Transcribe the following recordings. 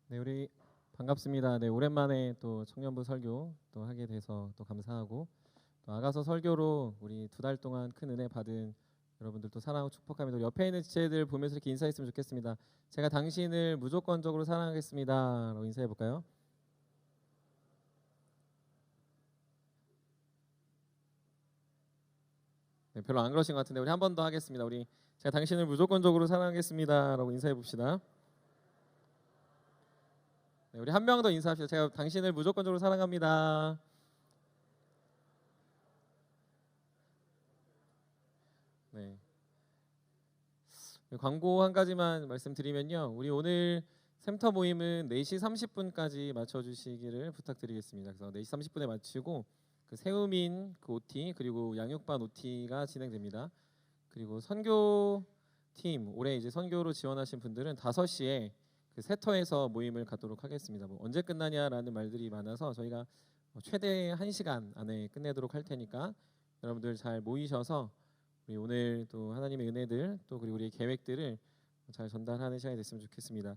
네, 우리 반갑습니다. 네, 오랜만에 또 청년부 설교 또 하게 돼서 또 감사하고 또 아가서 설교로 우리 2달 동안 큰 은혜 받은 여러분들도 사랑하고 축복합니다. 우리 옆에 있는 지체들 보면서 이렇게 인사했으면 좋겠습니다. 제가 당신을 무조건적으로 사랑하겠습니다라고 인사해 볼까요? 네, 별로 안 그러신 것 같은데 우리 한 번 더 하겠습니다. 우리 제가 당신을 무조건적으로 사랑하겠습니다라고 인사해 봅시다. 네, 우리 한 명 더 인사합시다. 제가 당신을 무조건적으로 사랑합니다. 네. 광고 한 가지만 말씀드리면요. 우리 오늘 샘터 모임은 4시 30분까지 맞춰주시기를 부탁드리겠습니다. 그래서 4시 30분에 마치고 그 새우민 그 OT 그리고 양육반 OT가 진행됩니다. 그리고 선교팀 올해 이제 선교로 지원하신 분들은 5시에 그 세터에서 모임을 갖도록 하겠습니다. 뭐 언제 끝나냐라는 말들이 많아서 저희가 최대 1시간 안에 끝내도록 할 테니까 여러분들 잘 모이셔서 우리 오늘 또 하나님의 은혜들 또 그리고 우리의 계획들을 잘 전달하는 시간이 됐으면 좋겠습니다.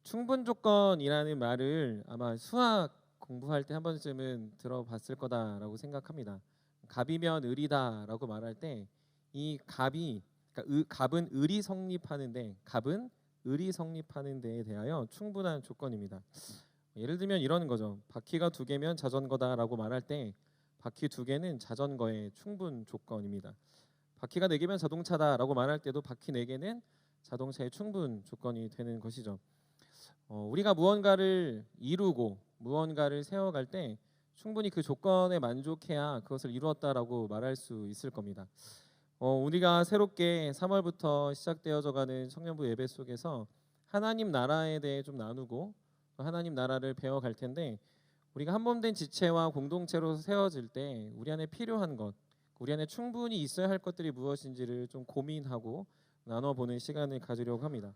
충분 조건이라는 말을 아마 수학 공부할 때 한 번쯤은 들어봤을 거다라고 생각합니다. 갑이면 을이다라고 말할 때 이 갑이 그러니까 갑은 을이 성립하는데 갑은 을이 성립하는 데에 대하여 충분한 조건입니다. 예를 들면 이런 거죠. 바퀴가 2개면 자전거다라고 말할 때 바퀴 2개는 자전거의 충분 조건입니다. 바퀴가 4개면 자동차다라고 말할 때도 바퀴 4개는 자동차의 충분 조건이 되는 것이죠. 우리가 무언가를 이루고 무언가를 세워갈 때 충분히 그 조건에 만족해야 그것을 이루었다라고 말할 수 있을 겁니다. 우리가 새롭게 3월부터 시작되어져가는 청년부 예배 속에서 하나님 나라에 대해 좀 나누고 하나님 나라를 배워갈 텐데 우리가 한 몸 된 지체와 공동체로 세워질 때 우리 안에 필요한 것, 우리 안에 충분히 있어야 할 것들이 무엇인지를 좀 고민하고 나눠보는 시간을 가지려고 합니다.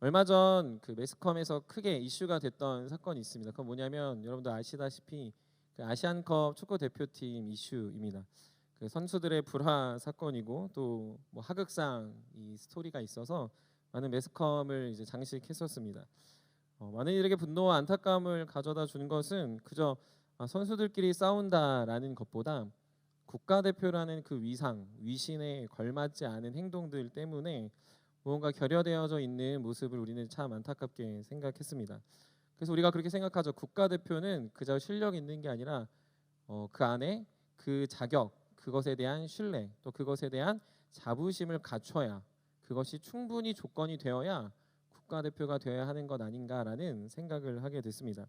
얼마 전 그 매스컴에서 크게 이슈가 됐던 사건이 있습니다. 그건 뭐냐면 여러분들 아시다시피 그 아시안컵 축구 대표팀 이슈입니다. 그 선수들의 불화 사건이고 또 뭐 하극상 이 스토리가 있어서 많은 매스컴을 이제 장식했었습니다. 많은 이들에게 분노와 안타까움을 가져다 준 것은 그저 선수들끼리 싸운다라는 것보다 국가대표라는 그 위상, 위신에 걸맞지 않은 행동들 때문에 무언가 결여되어져 있는 모습을 우리는 참 안타깝게 생각했습니다. 그래서 우리가 그렇게 생각하죠. 국가대표는 그저 실력 있는 게 아니라 그 안에 그 자격, 그것에 대한 신뢰, 또 그것에 대한 자부심을 갖춰야 그것이 충분히 조건이 되어야 국가대표가 되어야 하는 것 아닌가라는 생각을 하게 됐습니다.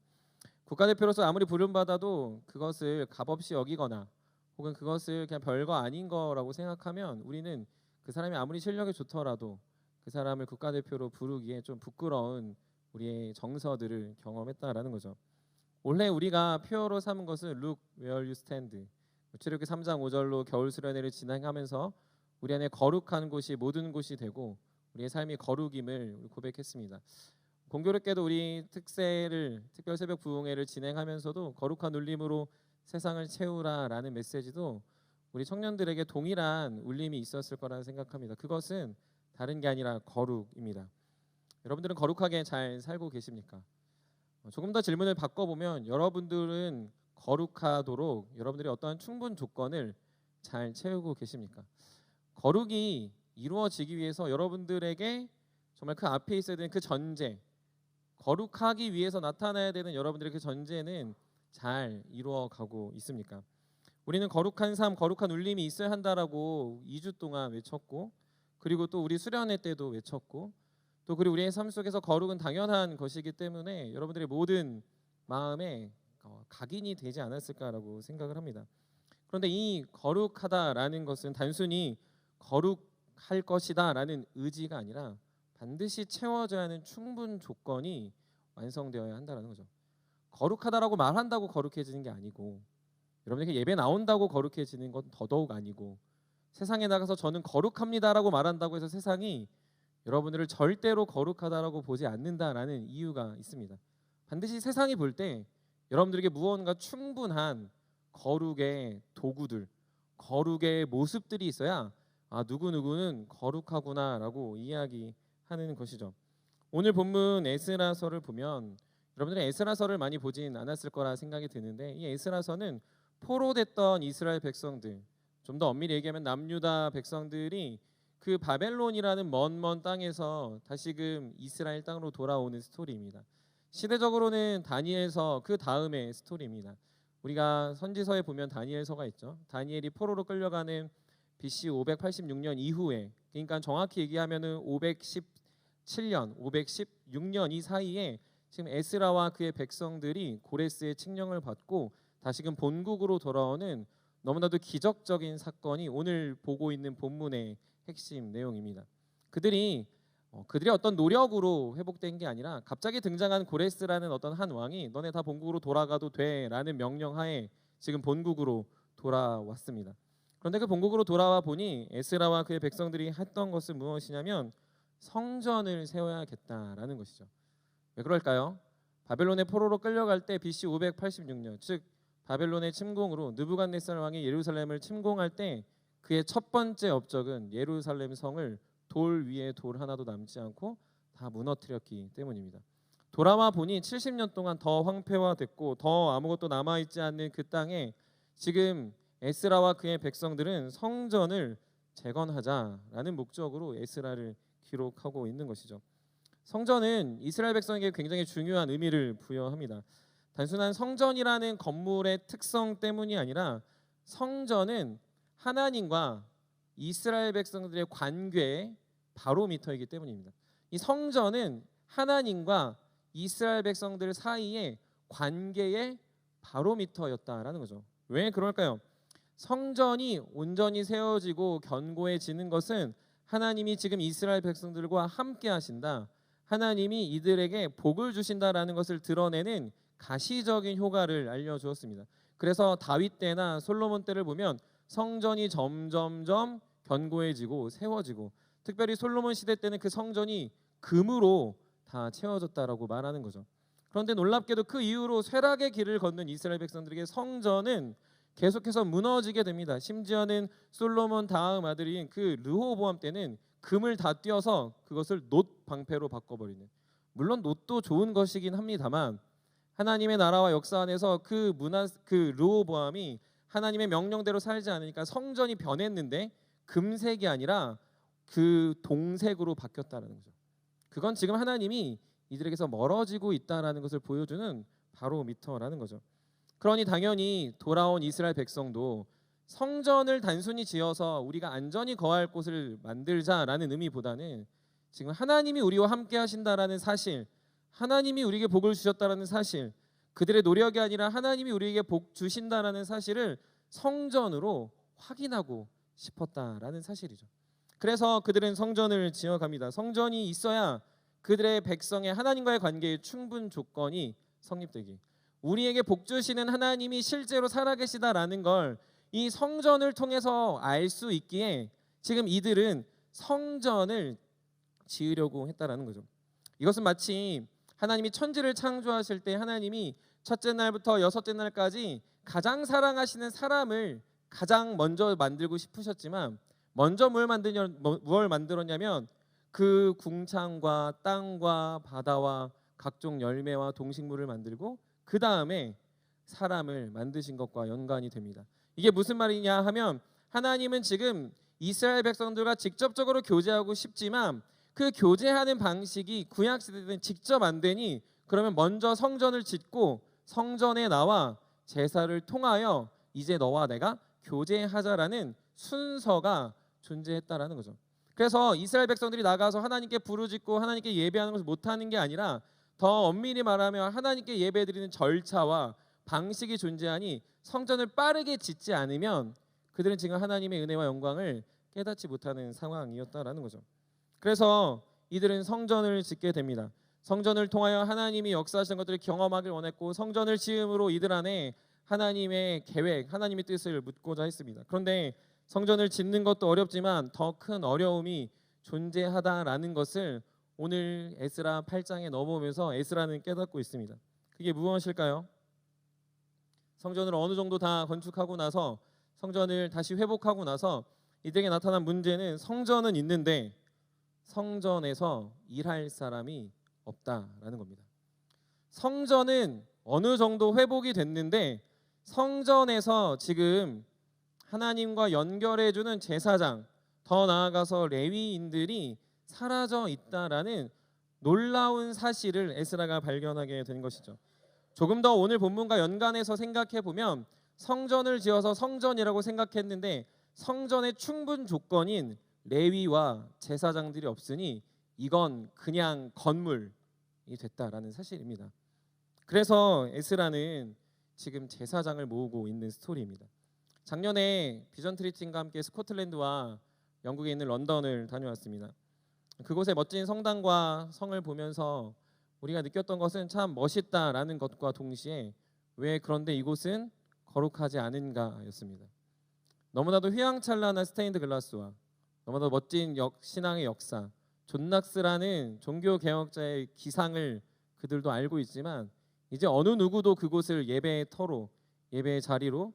국가대표로서 아무리 부름받아도 그것을 값없이 여기거나 혹은 그것을 그냥 별거 아닌 거라고 생각하면 우리는 그 사람이 아무리 실력이 좋더라도 그 사람을 국가대표로 부르기에 좀 부끄러운 우리의 정서들을 경험했다라는 거죠. 원래 우리가 표어로 삼은 것은 Look where you stand. 출애굽기 3장 5절로 겨울 수련회를 진행하면서 우리 안에 거룩한 곳이 모든 곳이 되고 우리의 삶이 거룩임을 고백했습니다. 공교롭게도 우리 특별 새벽 부흥회를 진행하면서도 거룩한 울림으로 세상을 채우라라는 메시지도 우리 청년들에게 동일한 울림이 있었을 거라는 생각합니다. 그것은 다른 게 아니라 거룩입니다. 여러분들은 거룩하게 잘 살고 계십니까? 조금 더 질문을 바꿔보면 여러분들은 거룩하도록 여러분들이 어떠한 충분 조건을 잘 채우고 계십니까? 거룩이 이루어지기 위해서 여러분들에게 정말 그 앞에 있어야 되는 그 전제, 거룩하기 위해서 나타나야 되는 여러분들의 그 전제는 잘 이루어가고 있습니까? 우리는 거룩한 삶, 거룩한 울림이 있어야 한다라고 2주 동안 외쳤고 그리고 또 우리 수련회 때도 외쳤고 또 그리고 우리의 삶 속에서 거룩은 당연한 것이기 때문에 여러분들의 모든 마음에 각인이 되지 않았을까라고 생각을 합니다. 그런데 이 거룩하다라는 것은 단순히 거룩할 것이다라는 의지가 아니라 반드시 채워져야 하는 충분 조건이 완성되어야 한다는 거죠. 거룩하다라고 말한다고 거룩해지는 게 아니고 여러분에게 예배 나온다고 거룩해지는 건 더더욱 아니고 세상에 나가서 저는 거룩합니다라고 말한다고 해서 세상이 여러분들을 절대로 거룩하다라고 보지 않는다라는 이유가 있습니다. 반드시 세상이 볼 때 여러분들에게 무언가 충분한 거룩의 도구들, 거룩의 모습들이 있어야 누구누구는 거룩하구나라고 이야기하게 하는 것이죠. 오늘 본문 에스라서를 보면 여러분들이 에스라서를 많이 보진 않았을 거라 생각이 드는데 이 에스라서는 포로됐던 이스라엘 백성들, 좀 더 엄밀히 얘기하면 남유다 백성들이 그 바벨론이라는 먼 땅에서 다시금 이스라엘 땅으로 돌아오는 스토리입니다. 시대적으로는 다니엘서 그 다음의 스토리입니다. 우리가 선지서에 보면 다니엘서가 있죠. 다니엘이 포로로 끌려가는 BC 586년 이후에, 그러니까 정확히 얘기하면은 517년, 516년 이 사이에 지금 에스라와 그의 백성들이 고레스의 칙령을 받고 다시금 본국으로 돌아오는 너무나도 기적적인 사건이 오늘 보고 있는 본문의 핵심 내용입니다. 그들이 어떤 노력으로 회복된 게 아니라 갑자기 등장한 고레스라는 어떤 한 왕이 너네 다 본국으로 돌아가도 돼라는 명령하에 지금 본국으로 돌아왔습니다. 그런데 그 본국으로 돌아와 보니 에스라와 그의 백성들이 했던 것은 무엇이냐면 성전을 세워야겠다라는 것이죠. 왜 그럴까요? 바벨론의 포로로 끌려갈 때 BC 586년, 즉 바벨론의 침공으로 느부갓네살 왕이 예루살렘을 침공할 때 그의 첫 번째 업적은 예루살렘 성을 돌 위에 돌 하나도 남지 않고 다 무너뜨렸기 때문입니다. 돌아와 보니 70년 동안 더 황폐화됐고 더 아무것도 남아있지 않는 그 땅에 지금 에스라와 그의 백성들은 성전을 재건하자라는 목적으로 에스라를 기록하고 있는 것이죠. 성전은 이스라엘 백성에게 굉장히 중요한 의미를 부여합니다. 단순한 성전이라는 건물의 특성 때문이 아니라 성전은 하나님과 이스라엘 백성들의 관계의 바로미터이기 때문입니다. 이 성전은 하나님과 이스라엘 백성들 사이의 관계의 바로미터였다라는 거죠. 왜 그럴까요? 성전이 온전히 세워지고 견고해지는 것은 하나님이 지금 이스라엘 백성들과 함께 하신다, 하나님이 이들에게 복을 주신다라는 것을 드러내는 가시적인 효과를 알려주었습니다. 그래서 다윗 때나 솔로몬 때를 보면 성전이 점점점 견고해지고 세워지고, 특별히 솔로몬 시대 때는 그 성전이 금으로 다 채워졌다라고 말하는 거죠. 그런데 놀랍게도 그 이후로 쇠락의 길을 걷는 이스라엘 백성들에게 성전은 계속해서 무너지게 됩니다. 심지어는 솔로몬 다음 아들인 그 르호보암 때는 금을 다 띄어서 그것을 놋 방패로 바꿔버리는, 물론 놋도 좋은 것이긴 합니다만 하나님의 나라와 역사 안에서 그 르호보암이 하나님의 명령대로 살지 않으니까 성전이 변했는데 금색이 아니라 그 동색으로 바뀌었다는 거죠. 그건 지금 하나님이 이들에게서 멀어지고 있다라는 것을 보여주는 바로미터라는 거죠. 그러니 당연히 돌아온 이스라엘 백성도 성전을 단순히 지어서 우리가 안전히 거할 곳을 만들자라는 의미보다는 지금 하나님이 우리와 함께 하신다라는 사실, 하나님이 우리에게 복을 주셨다라는 사실, 그들의 노력이 아니라 하나님이 우리에게 복 주신다라는 사실을 성전으로 확인하고 싶었다라는 사실이죠. 그래서 그들은 성전을 지어갑니다. 성전이 있어야 그들의 백성의 하나님과의 관계의 충분 조건이 성립되기, 우리에게 복 주시는 하나님이 실제로 살아계시다라는 걸 이 성전을 통해서 알 수 있기에 지금 이들은 성전을 지으려고 했다라는 거죠. 이것은 마치 하나님이 천지를 창조하실 때 하나님이 첫째 날부터 여섯째 날까지 가장 사랑하시는 사람을 가장 먼저 만들고 싶으셨지만 먼저 뭘 만들었냐면 그 궁창과 땅과 바다와 각종 열매와 동식물을 만들고 그 다음에 사람을 만드신 것과 연관이 됩니다. 이게 무슨 말이냐 하면 하나님은 지금 이스라엘 백성들과 직접적으로 교제하고 싶지만 그 교제하는 방식이 구약 시대는 직접 안 되니 그러면 먼저 성전을 짓고 성전에 나와 제사를 통하여 이제 너와 내가 교제하자라는 순서가 존재했다라는 거죠. 그래서 이스라엘 백성들이 나가서 하나님께 부르짖고 하나님께 예배하는 것을 못하는 게 아니라 더 엄밀히 말하면 하나님께 예배드리는 절차와 방식이 존재하니 성전을 빠르게 짓지 않으면 그들은 지금 하나님의 은혜와 영광을 깨닫지 못하는 상황이었다라는 거죠. 그래서 이들은 성전을 짓게 됩니다. 성전을 통하여 하나님이 역사하시는 것들을 경험하길 원했고 성전을 지음으로 이들 안에 하나님의 계획, 하나님의 뜻을 묻고자 했습니다. 그런데 성전을 짓는 것도 어렵지만 더 큰 어려움이 존재하다라는 것을 오늘 에스라 8장에 넘어오면서 에스라는 깨닫고 있습니다. 그게 무엇일까요? 성전을 어느 정도 다 건축하고 나서 성전을 다시 회복하고 나서 이들에게 나타난 문제는 성전은 있는데 성전에서 일할 사람이 없다라는 겁니다. 성전은 어느 정도 회복이 됐는데 성전에서 지금 하나님과 연결해주는 제사장, 더 나아가서 레위인들이 사라져 있다라는 놀라운 사실을 에스라가 발견하게 된 것이죠. 조금 더 오늘 본문과 연관해서 생각해 보면 성전을 지어서 성전이라고 생각했는데 성전의 충분 조건인 레위와 제사장들이 없으니 이건 그냥 건물이 됐다라는 사실입니다. 그래서 에스라는 지금 제사장을 모으고 있는 스토리입니다. 작년에 비전 트리팀과 함께 스코틀랜드와 영국에 있는 런던을 다녀왔습니다. 그곳의 멋진 성당과 성을 보면서 우리가 느꼈던 것은 참 멋있다라는 것과 동시에 왜 그런데 이곳은 거룩하지 않은가였습니다. 너무나도 휘황찬란한 스테인드 글라스와 너무나도 멋진 신앙의 역사, 존 낙스라는 종교 개혁자의 기상을 그들도 알고 있지만 이제 어느 누구도 그곳을 예배의 터로, 예배의 자리로,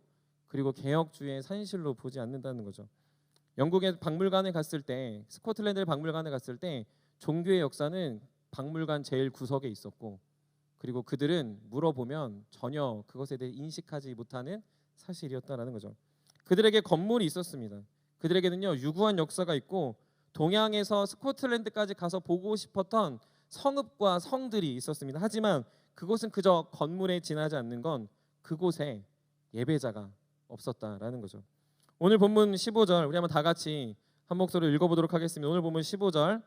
그리고 개혁주의 산실로 보지 않는다는 거죠. 영국의 박물관에 갔을 때, 스코틀랜드 박물관에 갔을 때 종교의 역사는 박물관 제일 구석에 있었고, 그리고 그들은 물어보면 전혀 그것에 대해 인식하지 못하는 사실이었다라는 거죠. 그들에게 건물이 있었습니다. 그들에게는요 유구한 역사가 있고 동양에서 스코틀랜드까지 가서 보고 싶었던 성읍과 성들이 있었습니다. 하지만 그곳은 그저 건물에 지나지 않는 건 그곳에 예배자가 없었다라는 거죠. 오늘 본문 15절 우리 한번 다 같이 한 목소리로 읽어보도록 하겠습니다. 오늘 본문 15절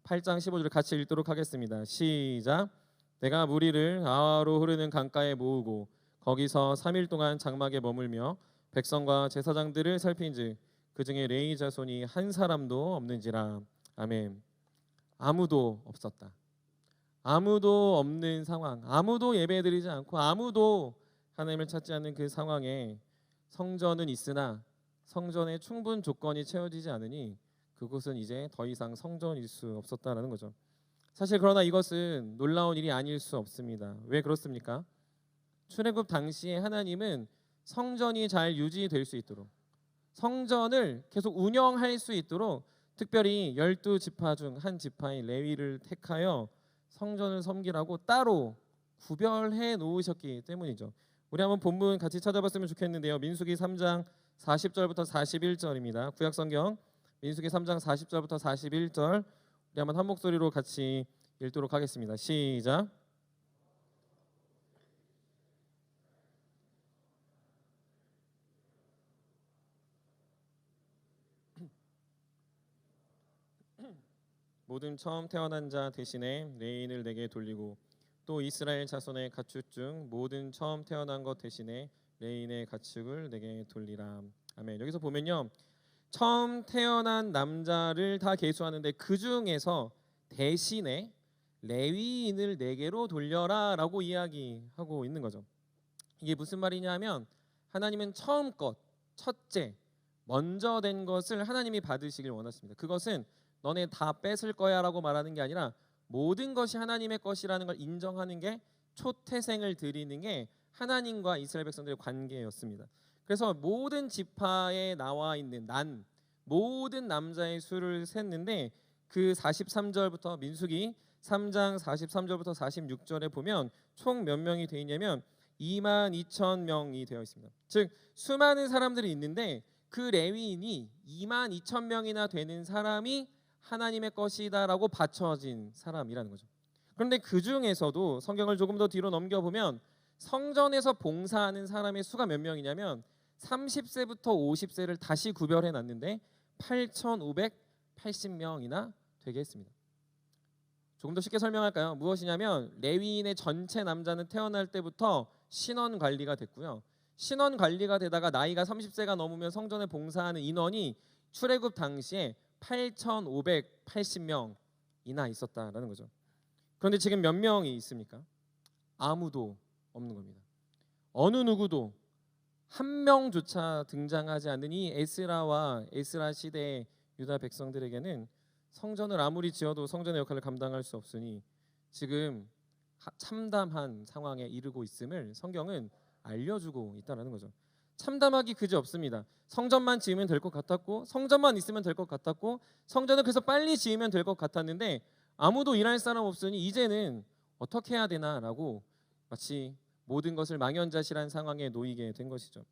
8장 15절을 같이 읽도록 하겠습니다. 시작. 내가 무리를 아하로 흐르는 강가에 모으고 거기서 3일 동안 장막에 머물며 백성과 제사장들을 살핀즉 그 중에 레위 자손이 한 사람도 없는지라. 아멘. 아무도 없었다. 아무도 없는 상황, 아무도 예배드리지 않고 아무도 하나님을 찾지 않는 그 상황에 성전은 있으나 성전의 충분 조건이 채워지지 않으니 그곳은 이제 더 이상 성전일 수 없었다라는 거죠. 사실 그러나 이것은 놀라운 일이 아닐 수 없습니다. 왜 그렇습니까? 출애굽 당시에 하나님은 성전이 잘 유지될 수 있도록, 성전을 계속 운영할 수 있도록 특별히 12지파 중 한 지파인 레위를 택하여 성전을 섬기라고 따로 구별해 놓으셨기 때문이죠. 우리 한번 본문 같이 찾아봤으면 좋겠는데요. 민수기 3장 40절부터 41절입니다. 구약성경 민수기 3장 40절부터 41절 우리 한번 한 목소리로 같이 읽도록 하겠습니다. 시작. 모든 처음 태어난 자 대신에 레인을 내게 돌리고 또 이스라엘 자손의 가축 중 모든 처음 태어난 것 대신에 레인의 가축을 내게 돌리라. 아멘. 여기서 보면요, 처음 태어난 남자를 다 계수하는데 그 중에서 대신에 레위인을 내게로 돌려라라고 이야기하고 있는 거죠. 이게 무슨 말이냐면 하나님은 처음 것, 첫째, 먼저 된 것을 하나님이 받으시길 원하십니다. 그것은 너네 다 뺏을 거야라고 말하는 게 아니라 모든 것이 하나님의 것이라는 걸 인정하는 게 초태생을 드리는 게 하나님과 이스라엘 백성들의 관계였습니다. 그래서 모든 지파에 나와 있는 모든 남자의 수를 셌는데 그 43절부터 민수기 3장 43절부터 46절에 보면 총 몇 명이 되어 있냐면 22,000명이 되어 있습니다. 즉 수많은 사람들이 있는데 그 레위인이 22,000명이나 되는 사람이 하나님의 것이다라고 바쳐진 사람이라는 거죠. 그런데 그 중에서도 성경을 조금 더 뒤로 넘겨보면 성전에서 봉사하는 사람의 수가 몇 명이냐면 30세부터 50세를 다시 구별해 놨는데 8,580명이나 되게 했습니다. 조금 더 쉽게 설명할까요? 무엇이냐면 레위인의 전체 남자는 태어날 때부터 신원 관리가 됐고요. 신원 관리가 되다가 나이가 30세가 넘으면 성전에 봉사하는 인원이 출애굽 당시에 8,580명이나 있었다라는 거죠. 그런데 지금 몇 명이 있습니까? 아무도 없는 겁니다. 어느 누구도 한 명조차 등장하지 않는 이 에스라와 에스라 시대의 유다 백성들에게는 성전을 아무리 지어도 성전의 역할을 감당할 수 없으니 지금 참담한 상황에 이르고 있음을 성경은 알려주고 있다는 거죠. 참담하기 그지없습니다. 성전만 지으면 될 것 같았고, 성전만 있으면 될 것 같았고, 성전을 그래서 빨리 지으면 될 것 같았는데 아무도 일할 사람 없으니 이제는 어떻게 해야 되나라고 마치 모든 것을 망연자실한 상황에 놓이게 된 것이죠.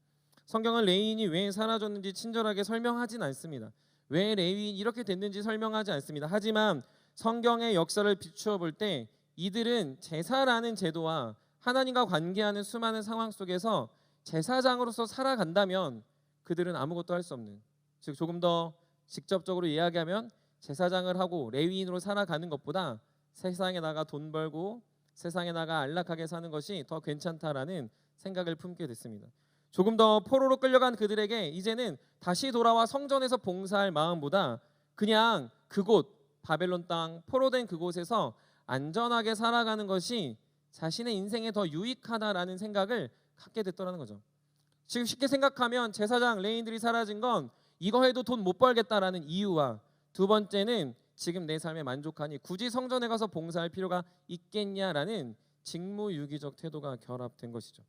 성경은 레위인이 왜 사라졌는지 친절하게 설명하진 않습니다. 왜 레위인이 이렇게 됐는지 설명하지 않습니다. 하지만 성경의 역사를 비추어 볼 때 이들은 제사라는 제도와 하나님과 관계하는 수많은 상황 속에서 제사장으로서 살아간다면 그들은 아무것도 할 수 없는, 즉 조금 더 직접적으로 이야기하면 제사장을 하고 레위인으로 살아가는 것보다 세상에 나가 돈 벌고 세상에 나가 안락하게 사는 것이 더 괜찮다라는 생각을 품게 됐습니다. 조금 더 포로로 끌려간 그들에게 이제는 다시 돌아와 성전에서 봉사할 마음보다 그냥 그곳 바벨론 땅 포로된 그곳에서 안전하게 살아가는 것이 자신의 인생에 더 유익하다라는 생각을 갖게 됐더라는 거죠. 지금 쉽게 생각하면 제사장 레위인들이 사라진 건 이거 해도 돈 못 벌겠다라는 이유와 두 번째는 지금 내 삶에 만족하니 굳이 성전에 가서 봉사할 필요가 있겠냐라는 직무유기적 태도가 결합된 것이죠.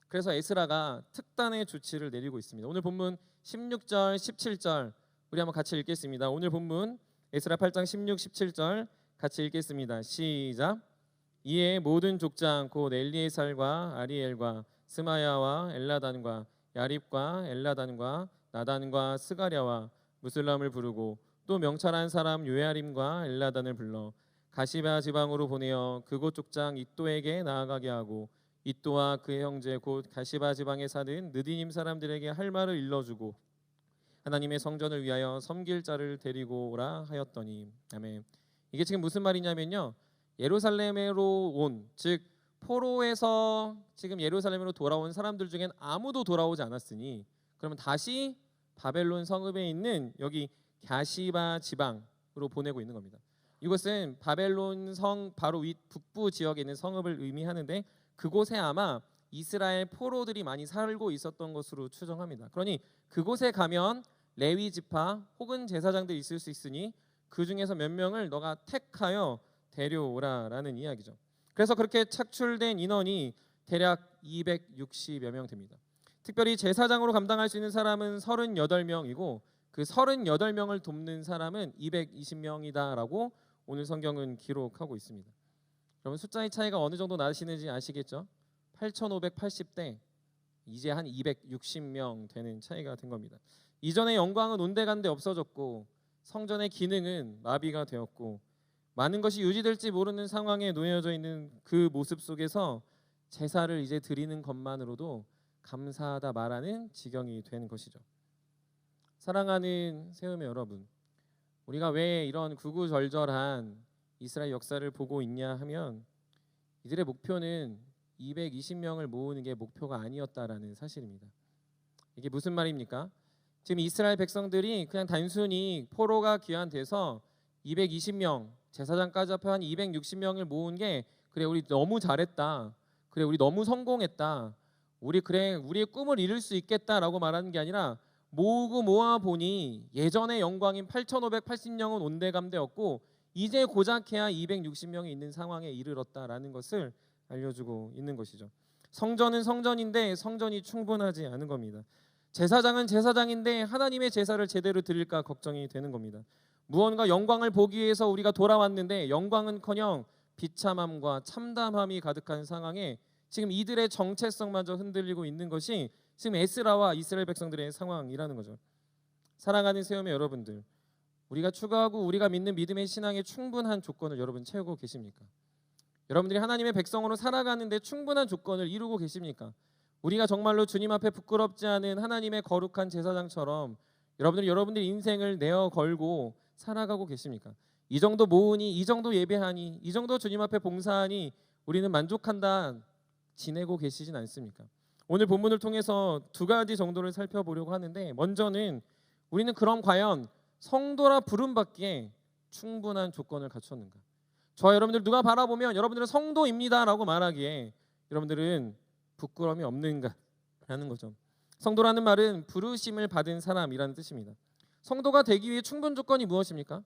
그래서 에스라가 특단의 조치를 내리고 있습니다. 오늘 본문 16절, 17절 우리 한번 같이 읽겠습니다. 오늘 본문 에스라 8장 16, 17절 같이 읽겠습니다. 시작. 이에 모든 족장 곧 엘리에살과 아리엘과 스마야와 엘라단과 야립과 엘라단과 나단과 스가랴와 무슬람을 부르고 또 명찰한 사람 요야림과 엘라단을 불러 가시바 지방으로 보내어 그곳 족장 이또에게 나아가게 하고 이또와 그의 형제 곧 가시바 지방에 사는 느디님 사람들에게 할 말을 일러주고 하나님의 성전을 위하여 섬길 자를 데리고 오라 하였더니. 아멘. 이게 지금 무슨 말이냐면요, 예루살렘으로 온, 즉 포로에서 지금 예루살렘으로 돌아온 사람들 중엔 아무도 돌아오지 않았으니 그러면 다시 바벨론 성읍에 있는 여기 가시바 지방으로 보내고 있는 겁니다. 이곳은 바벨론 성 바로 윗 북부 지역에 있는 성읍을 의미하는데 그곳에 아마 이스라엘 포로들이 많이 살고 있었던 것으로 추정합니다. 그러니 그곳에 가면 레위 지파 혹은 제사장들이 있을 수 있으니 그 중에서 몇 명을 너가 택하여 데려오라라는 이야기죠. 그래서 그렇게 착출된 인원이 대략 260여 명 됩니다. 특별히 제사장으로 감당할 수 있는 사람은 38명이고 그 38명을 돕는 사람은 220명이다라고 오늘 성경은 기록하고 있습니다. 여러분 숫자의 차이가 어느 정도 나시는지 아시겠죠? 8,580대 이제 한 260명 되는 차이가 된 겁니다. 이전의 영광은 온데간데 없어졌고 성전의 기능은 마비가 되었고 많은 것이 유지될지 모르는 상황에 놓여져 있는 그 모습 속에서 제사를 이제 드리는 것만으로도 감사하다 말하는 지경이 된 것이죠. 사랑하는 세움의 여러분, 우리가 왜 이런 구구절절한 이스라엘 역사를 보고 있냐 하면 이들의 목표는 220명을 모으는 게 목표가 아니었다라는 사실입니다. 이게 무슨 말입니까? 지금 이스라엘 백성들이 그냥 단순히 포로가 귀환돼서 220명, 제사장까지 합해 한 260명을 모은 게 그래 우리 너무 잘했다, 그래 우리 너무 성공했다, 우리 그래 우리의 꿈을 이룰 수 있겠다라고 말하는 게 아니라 모으고 모아 보니 예전의 영광인 8,580명은 온데간데였고 이제 고작해야 260명이 있는 상황에 이르렀다라는 것을 알려주고 있는 것이죠. 성전은 성전인데 성전이 충분하지 않은 겁니다. 제사장은 제사장인데 하나님의 제사를 제대로 드릴까 걱정이 되는 겁니다. 무언가 영광을 보기 위해서 우리가 돌아왔는데 영광은커녕 비참함과 참담함이 가득한 상황에 지금 이들의 정체성마저 흔들리고 있는 것이 지금 에스라와 이스라엘 백성들의 상황이라는 거죠. 사랑하는 세움의 여러분들, 우리가 추구하고 우리가 믿는 믿음의 신앙의 충분한 조건을 여러분 채우고 계십니까? 여러분들이 하나님의 백성으로 살아가는데 충분한 조건을 이루고 계십니까? 우리가 정말로 주님 앞에 부끄럽지 않은 하나님의 거룩한 제사장처럼 여러분들이 인생을 내어 걸고 살아가고 계십니까? 이 정도 모으니, 이 정도 예배하니, 이 정도 주님 앞에 봉사하니 우리는 만족한다 지내고 계시진 않습니까? 오늘 본문을 통해서 두 가지 정도를 살펴보려고 하는데, 먼저는 우리는 그럼 과연 성도라 부름받기에 충분한 조건을 갖췄는가? 저와 여러분들 누가 바라보면 여러분들은 성도입니다라고 말하기에 여러분들은 부끄러움이 없는가라는 거죠. 성도라는 말은 부르심을 받은 사람이라는 뜻입니다. 성도가 되기 위해 충분 조건이 무엇입니까?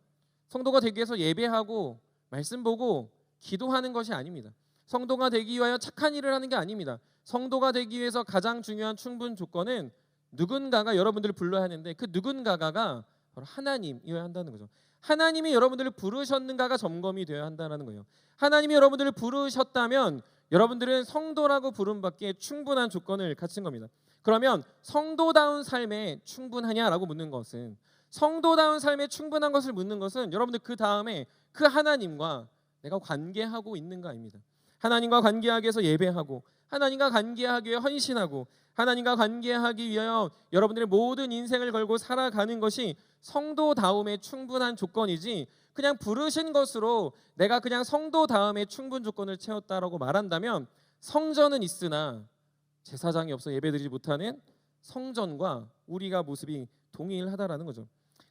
성도가 되기 위해서 예배하고 말씀 보고 기도하는 것이 아닙니다. 성도가 되기 위하여 착한 일을 하는 게 아닙니다. 성도가 되기 위해서 가장 중요한 충분 조건은 누군가가 여러분들을 불러야 하는데 그 누군가가 바로 하나님이어야 한다는 거죠. 하나님이 여러분들을 부르셨는가가 점검이 되어야 한다는 거예요. 하나님이 여러분들을 부르셨다면 여러분들은 성도라고 부름받기에 충분한 조건을 갖춘 겁니다. 그러면 성도다운 삶에 충분하냐라고 묻는 것은, 성도다운 삶에 충분한 것을 묻는 것은 여러분들 그 다음에 그 하나님과 내가 관계하고 있는가입니다. 하나님과 관계하기 위해서 예배하고, 하나님과 관계하기 위해 헌신하고, 하나님과 관계하기 위하여 여러분들의 모든 인생을 걸고 살아가는 것이 성도다움의 충분한 조건이지, 그냥 부르신 것으로 내가 그냥 성도다움의 충분 조건을 채웠다라고 말한다면 성전은 있으나 제사장이 없어 예배드리지 못하는 성전과 우리가 모습이 동일하다라는 거죠.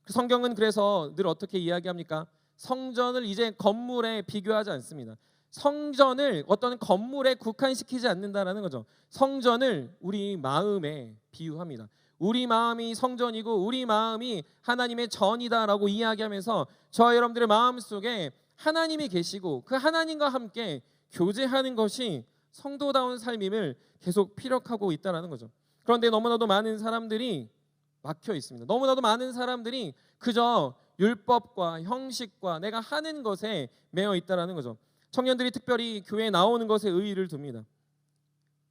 성경은 그래서 늘 어떻게 이야기합니까? 성전을 이제 건물에 비교하지 않습니다. 성전을 어떤 건물에 국한시키지 않는다라는 거죠. 성전을 우리 마음에 비유합니다. 우리 마음이 성전이고 우리 마음이 하나님의 전이다라고 이야기하면서 저와 여러분들의 마음속에 하나님이 계시고 그 하나님과 함께 교제하는 것이 성도다운 삶임을 계속 피력하고 있다는 거죠. 그런데 너무나도 많은 사람들이 막혀 있습니다. 너무나도 많은 사람들이 그저 율법과 형식과 내가 하는 것에 매여 있다는 거죠. 청년들이 특별히 교회에 나오는 것에 의의를 둡니다.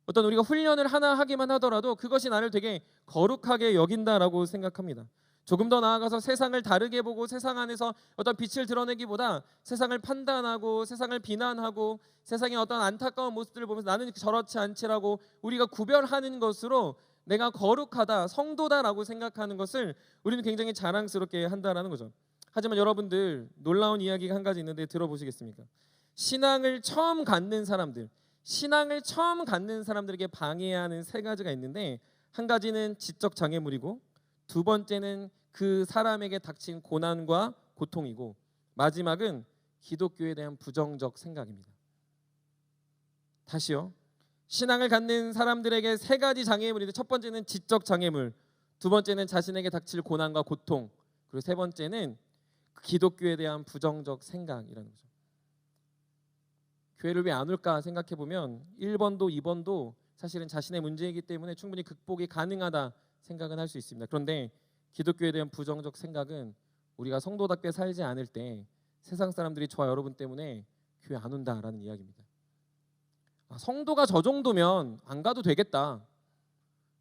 어떤 우리가 훈련을 하나 하기만 하더라도 그것이 나를 되게 거룩하게 여긴다라고 생각합니다. 조금 더 나아가서 세상을 다르게 보고 세상 안에서 어떤 빛을 드러내기보다 세상을 판단하고 세상을 비난하고 세상의 어떤 안타까운 모습들을 보면서 나는 저렇지 않지라고 우리가 구별하는 것으로 내가 거룩하다, 성도다라고 생각하는 것을 우리는 굉장히 자랑스럽게 한다라는 거죠. 하지만 여러분들 놀라운 이야기가 한 가지 있는데 들어보시겠습니까? 신앙을 처음 갖는 사람들, 신앙을 처음 갖는 사람들에게 방해하는 세 가지가 있는데, 한 가지는 지적 장애물이고, 두 번째는 그 사람에게 닥친 고난과 고통이고, 마지막은 기독교에 대한 부정적 생각입니다. 다시요. 신앙을 갖는 사람들에게 세 가지 장애물인데, 첫 번째는 지적 장애물, 두 번째는 자신에게 닥칠 고난과 고통, 그리고 세 번째는 기독교에 대한 부정적 생각이라는 거죠. 교회를 왜 안 올까 생각해 보면 1번도 2번도 사실은 자신의 문제이기 때문에 충분히 극복이 가능하다 생각은 할 수 있습니다. 그런데 기독교에 대한 부정적 생각은 우리가 성도답게 살지 않을 때 세상 사람들이 저와 여러분 때문에 교회 안 온다라는 이야기입니다. 성도가 저 정도면 안 가도 되겠다.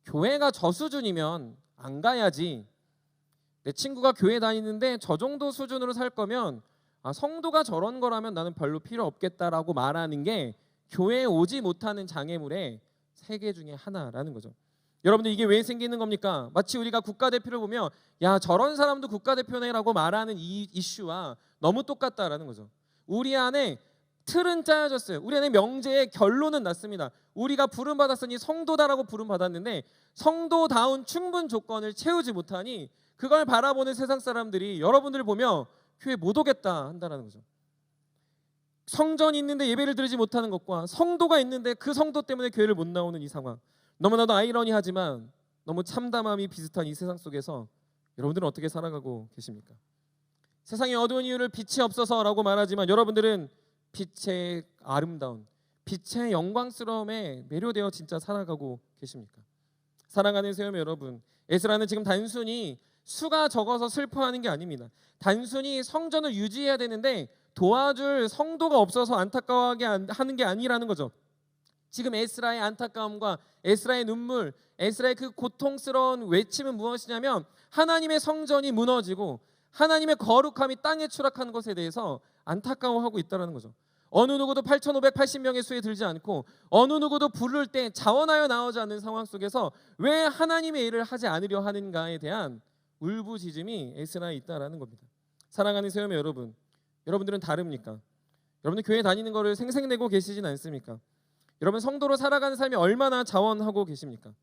교회가 저 수준이면 안 가야지. 내 친구가 교회 다니는데 저 정도 수준으로 살 거면 성도가 저런 거라면 나는 별로 필요 없겠다라고 말하는 게 교회에 오지 못하는 장애물의 세 개 중에 하나라는 거죠. 여러분들 이게 왜 생기는 겁니까? 마치 우리가 국가대표를 보면 야 저런 사람도 국가대표네라고 말하는 이 이슈와 너무 똑같다라는 거죠. 우리 안에 틀은 짜여졌어요. 우리 안에 명제의 결론은 났습니다. 우리가 부름받았으니 성도다라고 부름받았는데 성도다운 충분 조건을 채우지 못하니 그걸 바라보는 세상 사람들이 여러분들을 보며 교회 못 오겠다 한다는 거죠. 성전이 있는데 예배를 드리지 못하는 것과 성도가 있는데 그 성도 때문에 교회를 못 나오는 이 상황, 너무나도 아이러니하지만 너무 참담함이 비슷한 이 세상 속에서 여러분들은 어떻게 살아가고 계십니까? 세상의 어두운 이유를 빛이 없어서라고 말하지만 여러분들은 빛의 아름다운, 빛의 영광스러움에 매료되어 진짜 살아가고 계십니까? 사랑하는 세우며 여러분, 에스라는 지금 단순히 수가 적어서 슬퍼하는 게 아닙니다. 단순히 성전을 유지해야 되는데 도와줄 성도가 없어서 안타까워하게 하는 게 아니라는 거죠. 지금 에스라의 안타까움과 에스라의 눈물, 에스라의 그 고통스러운 외침은 무엇이냐면 하나님의 성전이 무너지고 하나님의 거룩함이 땅에 추락하는 것에 대해서 안타까워하고 있다는 거죠. 어느 누구도 8,580명의 수에 들지 않고 어느 누구도 부를 때 자원하여 나오지 않는 상황 속에서 왜 하나님의 일을 하지 않으려 하는가에 대한 울부짖음이 에스라에 있다라는 겁니다. 사랑하는 세우며 여러분, 여러분들은 다릅니까? 여러분들 교회 다니는 거를 생색내고 계시진 않습니까? 여러분 성도로 살아가는 삶이 얼마나 자원하고 계십니까?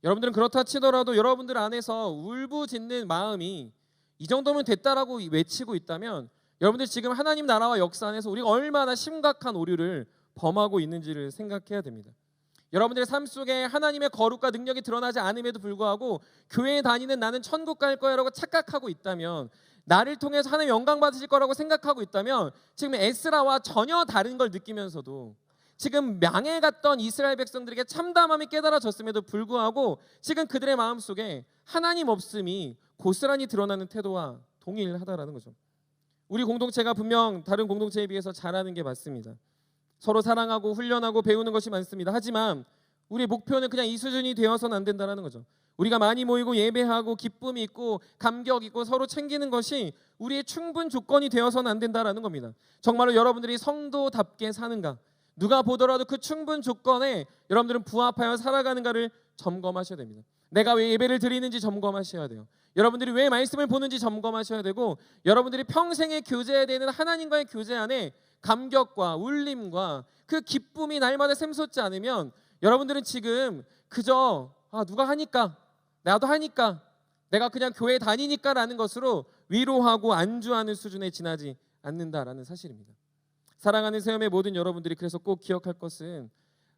여러분들은 그렇다 치더라도 여러분들 안에서 울부짖는 마음이 이 정도면 됐다라고 외치고 있다면 여러분들 지금 하나님 나라와 역사 안에서 우리가 얼마나 심각한 오류를 범하고 있는지를 생각해야 됩니다. 여러분들의 삶 속에 하나님의 거룩과 능력이 드러나지 않음에도 불구하고 교회에 다니는 나는 천국 갈 거야라고 착각하고 있다면, 나를 통해서 하나님 영광 받으실 거라고 생각하고 있다면 지금 에스라와 전혀 다른 걸 느끼면서도 지금 망해갔던 이스라엘 백성들에게 참담함이 깨달아졌음에도 불구하고 지금 그들의 마음속에 하나님 없음이 고스란히 드러나는 태도와 동일하다라는 거죠. 우리 공동체가 분명 다른 공동체에 비해서 잘하는 게 맞습니다. 서로 사랑하고 훈련하고 배우는 것이 많습니다. 하지만 우리의 목표는 그냥 이 수준이 되어서는 안 된다는 거죠. 우리가 많이 모이고 예배하고 기쁨이 있고 감격 있고 서로 챙기는 것이 우리의 충분 조건이 되어서는 안 된다는 겁니다. 정말로 여러분들이 성도답게 사는가, 누가 보더라도 그 충분 조건에 여러분들은 부합하여 살아가는가를 점검하셔야 됩니다. 내가 왜 예배를 드리는지 점검하셔야 돼요. 여러분들이 왜 말씀을 보는지 점검하셔야 되고, 여러분들이 평생에 교제해야 되는 하나님과의 교제 안에 감격과 울림과 그 기쁨이 날마다 샘솟지 않으면 여러분들은 지금 그저 누가 하니까, 나도 하니까, 내가 그냥 교회 다니니까 라는 것으로 위로하고 안주하는 수준에 지나지 않는다라는 사실입니다. 사랑하는 새롬의 모든 여러분들이 그래서 꼭 기억할 것은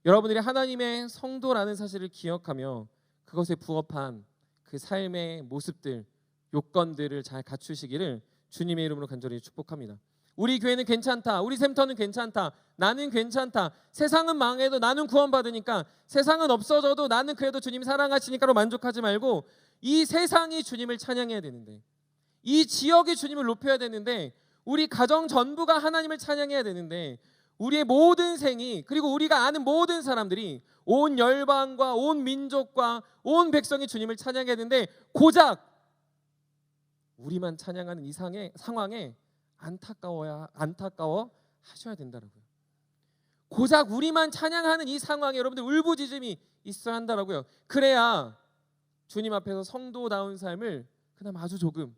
여러분들이 하나님의 성도라는 사실을 기억하며 그것에 부합한 그 삶의 모습들, 요건들을 잘 갖추시기를 주님의 이름으로 간절히 축복합니다. 우리 교회는 괜찮다, 우리 샘터는 괜찮다, 나는 괜찮다, 세상은 망해도 나는 구원받으니까, 세상은 없어져도 나는 그래도 주님 사랑하시니까로 만족하지 말고, 이 세상이 주님을 찬양해야 되는데, 이 지역이 주님을 높여야 되는데, 우리 가정 전부가 하나님을 찬양해야 되는데, 우리의 모든 생이, 그리고 우리가 아는 모든 사람들이 온 열방과 온 민족과 온 백성이 주님을 찬양해야 되는데, 고작 우리만 찬양하는 이 상황에 안타까워 하셔야 된다라고요. 고작 우리만 찬양하는 이 상황에 여러분들 울부짖음이 있어야 한다라고요. 그래야 주님 앞에서 성도다운 삶을 그나마 아주 조금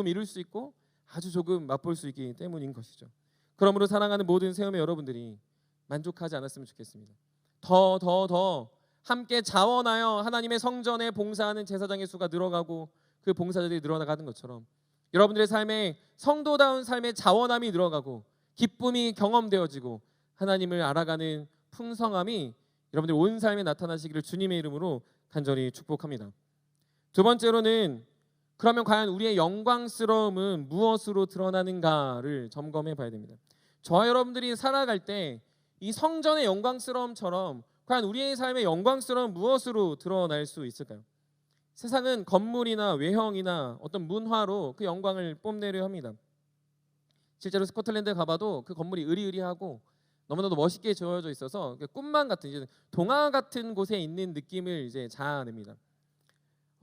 이룰 수 있고 아주 조금 맛볼 수 있기 때문인 것이죠. 그러므로 사랑하는 모든 새롬의 여러분들이 만족하지 않았으면 좋겠습니다. 더 함께 자원하여 하나님의 성전에 봉사하는 제사장의 수가 늘어가고 그 봉사자들이 늘어나가는 것처럼 여러분들의 삶에 성도다운 삶의 자원함이 늘어가고 기쁨이 경험되어지고 하나님을 알아가는 풍성함이 여러분들 온 삶에 나타나시기를 주님의 이름으로 간절히 축복합니다. 두 번째로는 그러면 과연 우리의 영광스러움은 무엇으로 드러나는가를 점검해 봐야 됩니다. 저와 여러분들이 살아갈 때 이 성전의 영광스러움처럼 과연 우리의 삶의 영광스러움은 무엇으로 드러날 수 있을까요? 세상은 건물이나 외형이나 어떤 문화로 그 영광을 뽐내려 합니다. 실제로 스코틀랜드에 가봐도 그 건물이 으리으리하고 너무나도 멋있게 지어져 있어서 꿈만 같은, 이제 동화 같은 곳에 있는 느낌을 이제 자아냅니다.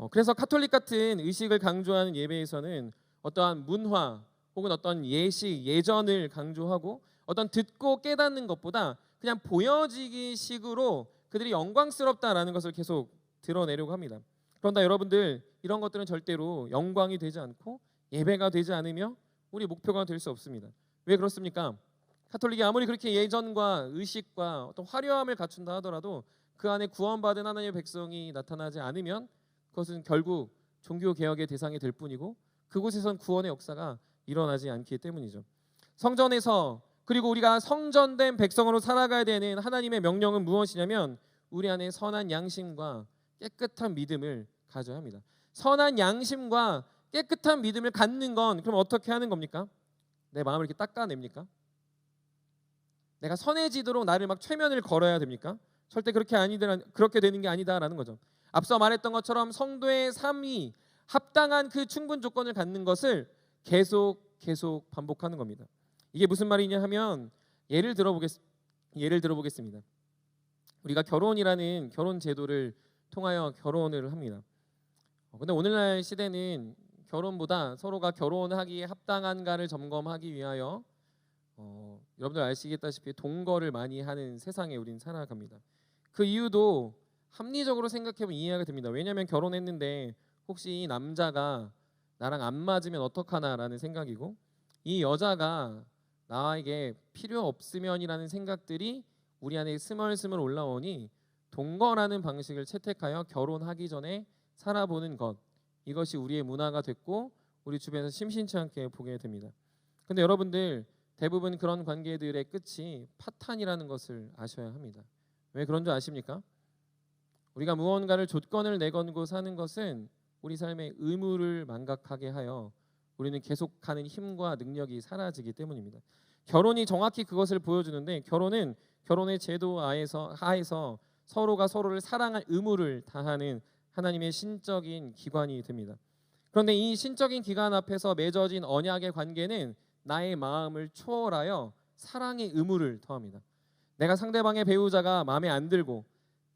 그래서 카톨릭 같은 의식을 강조하는 예배에서는 어떠한 문화 혹은 어떤 예식, 예전을 강조하고 어떤 듣고 깨닫는 것보다 그냥 보여지기 식으로 그들이 영광스럽다라는 것을 계속 드러내려고 합니다. 그런데 여러분들, 이런 것들은 절대로 영광이 되지 않고 예배가 되지 않으며 우리 목표가 될 수 없습니다. 왜 그렇습니까? 카톨릭이 아무리 그렇게 예전과 의식과 어떤 화려함을 갖춘다 하더라도 그 안에 구원받은 하나님의 백성이 나타나지 않으면 그것은 결국 종교개혁의 대상이 될 뿐이고 그곳에선 구원의 역사가 일어나지 않기 때문이죠. 성전에서, 그리고 우리가 성전된 백성으로 살아가야 되는 하나님의 명령은 무엇이냐면 우리 안에 선한 양심과 깨끗한 믿음을 가져야 합니다. 선한 양심과 깨끗한 믿음을 갖는 건 그럼 어떻게 하는 겁니까? 내 마음을 이렇게 닦아냅니까? 내가 선해지도록 나를 막 최면을 걸어야 됩니까? 절대 그렇게 되는 게 아니다라는 거죠. 앞서 말했던 것처럼 성도의 삶이 합당한 그 충분 조건을 갖는 것을 계속 반복하는 겁니다. 이게 무슨 말이냐 하면 예를 들어보겠습니다. 우리가 결혼이라는 결혼 제도를 통하여 결혼을 합니다. 근데 오늘날 시대는 결혼보다 서로가 결혼하기에 합당한가를 점검하기 위하여 여러분들 아시겠다시피 동거를 많이 하는 세상에 우린 살아갑니다. 그 이유도 합리적으로 생각해보면 이해가 됩니다. 왜냐하면 결혼했는데 혹시 이 남자가 나랑 안 맞으면 어떡하나라는 생각이고, 이 여자가 나에게 필요 없으면이라는 생각들이 우리 안에 스멀스멀 올라오니 동거라는 방식을 채택하여 결혼하기 전에 살아보는 것, 이것이 우리의 문화가 됐고 우리 주변에서 심심치 않게 보게 됩니다. 근데 여러분들, 대부분 그런 관계들의 끝이 파탄이라는 것을 아셔야 합니다. 왜 그런 줄 아십니까? 우리가 무언가를 조건을 내걸고 사는 것은 우리 삶의 의무를 망각하게 하여 우리는 계속하는 힘과 능력이 사라지기 때문입니다. 결혼이 정확히 그것을 보여주는데 결혼의 제도 하에서 서로가 서로를 사랑할 의무를 다하는 하나님의 신적인 기관이 됩니다. 그런데 이 신적인 기관 앞에서 맺어진 언약의 관계는 나의 마음을 초월하여 사랑의 의무를 더합니다. 내가 상대방의 배우자가 마음에 안 들고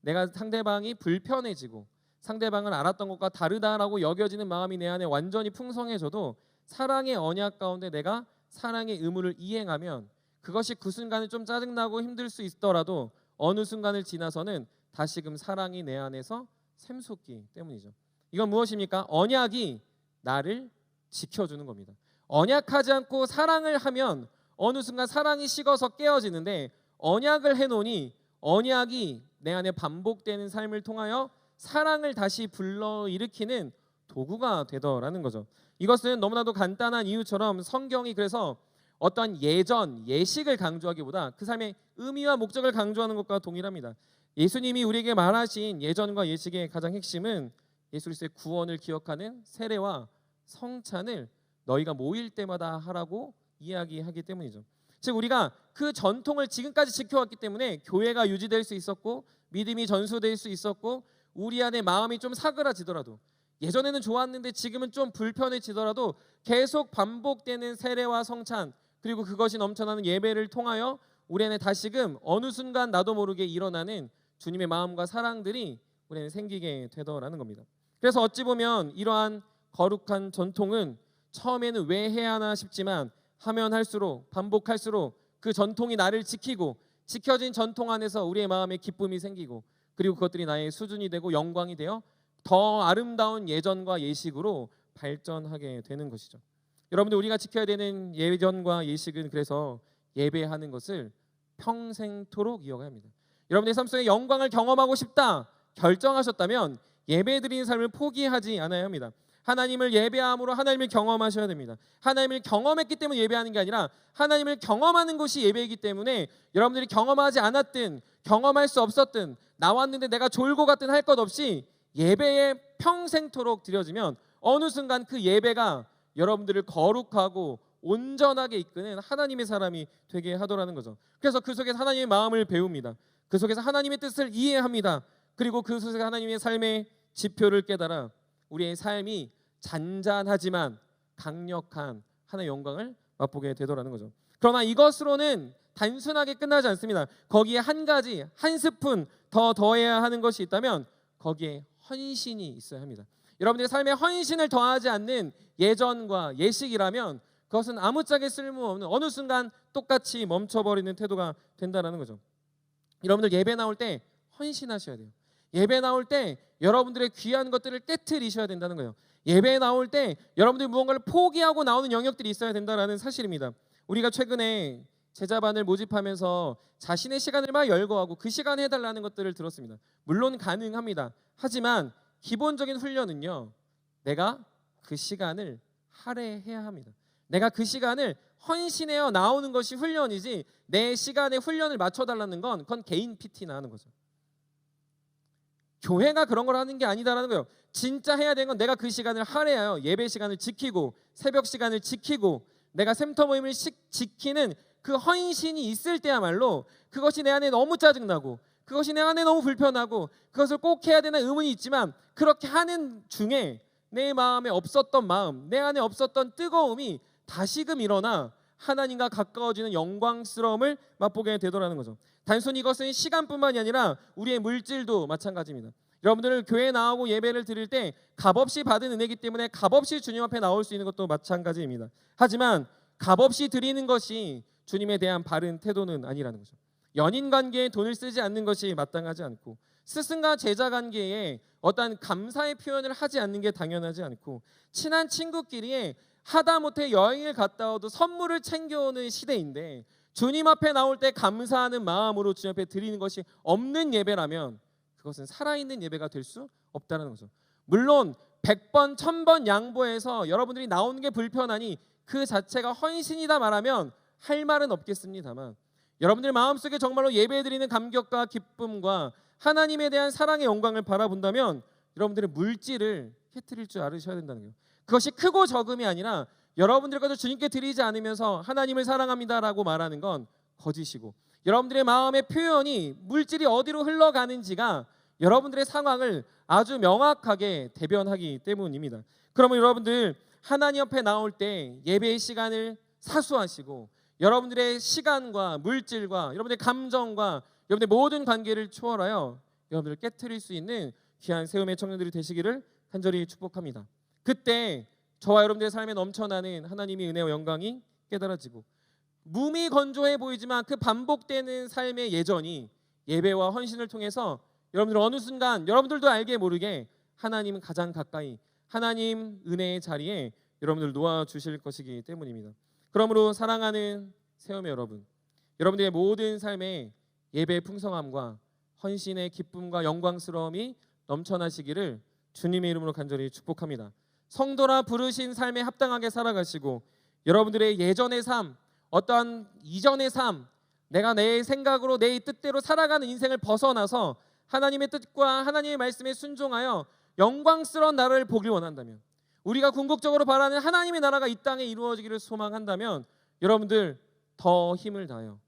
내가 상대방이 불편해지고 상대방을 알았던 것과 다르다라고 여겨지는 마음이 내 안에 완전히 풍성해져도 사랑의 언약 가운데 내가 사랑의 의무를 이행하면 그것이 그 순간은 좀 짜증나고 힘들 수 있더라도 어느 순간을 지나서는 다시금 사랑이 내 안에서 샘솟기 때문이죠. 이건 무엇입니까? 언약이 나를 지켜주는 겁니다. 언약하지 않고 사랑을 하면 어느 순간 사랑이 식어서 깨어지는데 언약을 해놓으니 언약이 내 안에 반복되는 삶을 통하여 사랑을 다시 불러일으키는 도구가 되더라는 거죠. 이것은 너무나도 간단한 이유처럼 성경이 그래서 어떤 예식을 강조하기보다 그 삶의 의미와 목적을 강조하는 것과 동일합니다. 예수님이 우리에게 말하신 예전과 예식의 가장 핵심은 예수 그리스도의 구원을 기억하는 세례와 성찬을 너희가 모일 때마다 하라고 이야기하기 때문이죠. 즉 우리가 그 전통을 지금까지 지켜왔기 때문에 교회가 유지될 수 있었고 믿음이 전수될 수 있었고 우리 안에 마음이 좀 사그라지더라도 예전에는 좋았는데 지금은 좀 불편해지더라도 계속 반복되는 세례와 성찬 그리고 그것이 넘쳐나는 예배를 통하여 우리 안에 다시금 어느 순간 나도 모르게 일어나는 주님의 마음과 사랑들이 우리 안에 생기게 되더라는 겁니다. 그래서 어찌 보면 이러한 거룩한 전통은 처음에는 왜 해야 하나 싶지만 하면 할수록 반복할수록 그 전통이 나를 지키고 지켜진 전통 안에서 우리의 마음에 기쁨이 생기고 그리고 그것들이 나의 수준이 되고 영광이 되어 더 아름다운 예전과 예식으로 발전하게 되는 것이죠. 여러분들 우리가 지켜야 되는 예전과 예식은 그래서 예배하는 것을 평생토록 이어가야 합니다. 여러분의 삶 속에 영광을 경험하고 싶다 결정하셨다면 예배드리는 삶을 포기하지 않아야 합니다. 하나님을 예배함으로 하나님을 경험하셔야 됩니다. 하나님을 경험했기 때문에 예배하는 게 아니라 하나님을 경험하는 것이 예배이기 때문에 여러분들이 경험하지 않았든 경험할 수 없었든 나왔는데 내가 졸고 갔든 할 것 없이 예배에 평생토록 드려지면 어느 순간 그 예배가 여러분들을 거룩하고 온전하게 이끄는 하나님의 사람이 되게 하더라는 거죠. 그래서 그 속에서 하나님의 마음을 배웁니다. 그 속에서 하나님의 뜻을 이해합니다. 그리고 그 속에서 하나님의 삶의 지표를 깨달아 우리의 삶이 잔잔하지만 강력한 하나의 영광을 맛보게 되더라는 거죠. 그러나 이것으로는 단순하게 끝나지 않습니다. 거기에 한 가지, 한 스푼 더 더해야 하는 것이 있다면 거기에 헌신이 있어야 합니다. 여러분들의 삶에 헌신을 더하지 않는 예전과 예식이라면 그것은 아무짝에 쓸모없는 어느 순간 똑같이 멈춰버리는 태도가 된다는 거죠. 여러분들 예배 나올 때 헌신하셔야 돼요. 예배 나올 때 여러분들의 귀한 것들을 깨트리셔야 된다는 거예요. 예배 나올 때 여러분들이 무언가를 포기하고 나오는 영역들이 있어야 된다는 사실입니다. 우리가 최근에 제자반을 모집하면서 자신의 시간을 막 열거하고 그 시간에 해달라는 것들을 들었습니다. 물론 가능합니다. 하지만 기본적인 훈련은요, 내가 그 시간을 할애해야 합니다. 내가 그 시간을 헌신해야 나오는 것이 훈련이지 내 시간에 훈련을 맞춰달라는 건 그건 개인 PT나 하는 거죠. 교회가 그런 걸 하는 게 아니다라는 거예요. 진짜 해야 되는 건 내가 그 시간을 할애하여 예배 시간을 지키고 새벽 시간을 지키고 내가 샘터 모임을 지키는 그 헌신이 있을 때야말로 그것이 내 안에 너무 짜증나고 그것이 내 안에 너무 불편하고 그것을 꼭 해야 되는 의문이 있지만 그렇게 하는 중에 내 마음에 없었던 마음, 내 안에 없었던 뜨거움이 다시금 일어나 하나님과 가까워지는 영광스러움을 맛보게 되더라는 거죠. 단순히 이것은 시간뿐만이 아니라 우리의 물질도 마찬가지입니다. 여러분들 교회에 나오고 예배를 드릴 때 값없이 받은 은혜이기 때문에 값없이 주님 앞에 나올 수 있는 것도 마찬가지입니다. 하지만 값없이 드리는 것이 주님에 대한 바른 태도는 아니라는 거죠. 연인 관계에 돈을 쓰지 않는 것이 마땅하지 않고 스승과 제자 관계에 어떤 감사의 표현을 하지 않는 게 당연하지 않고 친한 친구끼리에 하다못해 여행을 갔다 와도 선물을 챙겨오는 시대인데 주님 앞에 나올 때 감사하는 마음으로 주님 앞에 드리는 것이 없는 예배라면 그것은 살아있는 예배가 될 수 없다는 거죠. 물론 100번 1000번 양보해서 여러분들이 나오는 게 불편하니 그 자체가 헌신이다 말하면 할 말은 없겠습니다만 여러분들 마음속에 정말로 예배드리는 감격과 기쁨과 하나님에 대한 사랑의 영광을 바라본다면 여러분들의 물질을 깨트릴 줄 알으셔야 된다는 거예요. 그것이 크고 적음이 아니라 여러분들의 것을 주님께 드리지 않으면서 하나님을 사랑합니다라고 말하는 건 거짓이고, 여러분들의 마음의 표현이 물질이 어디로 흘러가는지가 여러분들의 상황을 아주 명확하게 대변하기 때문입니다. 그러면 여러분들 하나님 앞에 나올 때 예배의 시간을 사수하시고 여러분들의 시간과 물질과 여러분들의 감정과 여러분들의 모든 관계를 초월하여 여러분들을 깨트릴 수 있는 귀한 세움의 청년들이 되시기를 간절히 축복합니다. 그때 저와 여러분들의 삶에 넘쳐나는 하나님의 은혜와 영광이 깨달아지고, 몸이 건조해 보이지만 그 반복되는 삶의 예전이 예배와 헌신을 통해서 여러분들 어느 순간 여러분들도 알게 모르게 하나님은 가장 가까이 하나님 은혜의 자리에 여러분들 놓아주실 것이기 때문입니다. 그러므로 사랑하는 세움의 여러분, 여러분들의 모든 삶에 예배의 풍성함과 헌신의 기쁨과 영광스러움이 넘쳐나시기를 주님의 이름으로 간절히 축복합니다. 성도라 부르신 삶에 합당하게 살아가시고 여러분들의 예전의 삶, 어떠한 이전의 삶, 내가 내 생각으로 내 뜻대로 살아가는 인생을 벗어나서 하나님의 뜻과 하나님의 말씀에 순종하여 영광스러운 나라를 보길 원한다면, 우리가 궁극적으로 바라는 하나님의 나라가 이 땅에 이루어지기를 소망한다면 여러분들 더 힘을 다하여,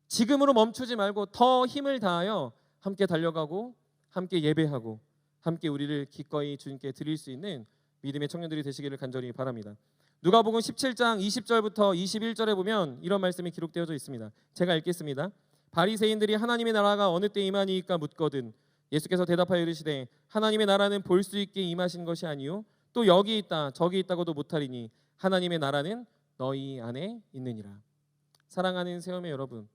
지금으로 멈추지 말고 더 힘을 다하여 함께 달려가고 함께 예배하고 함께 우리를 기꺼이 주님께 드릴 수 있는 믿음의 청년들이 되시기를 간절히 바랍니다. 누가복음 17장 20절부터 21절에 보면 이런 말씀이 기록되어져 있습니다. 제가 읽겠습니다. 바리새인들이 하나님의 나라가 어느 때 임하니까 묻거든 예수께서 대답하여 이르시되 하나님의 나라는 볼 수 있게 임하신 것이 아니요 또 여기 있다 저기 있다고도 못하리니 하나님의 나라는 너희 안에 있느니라. 사랑하는 세움의 여러분,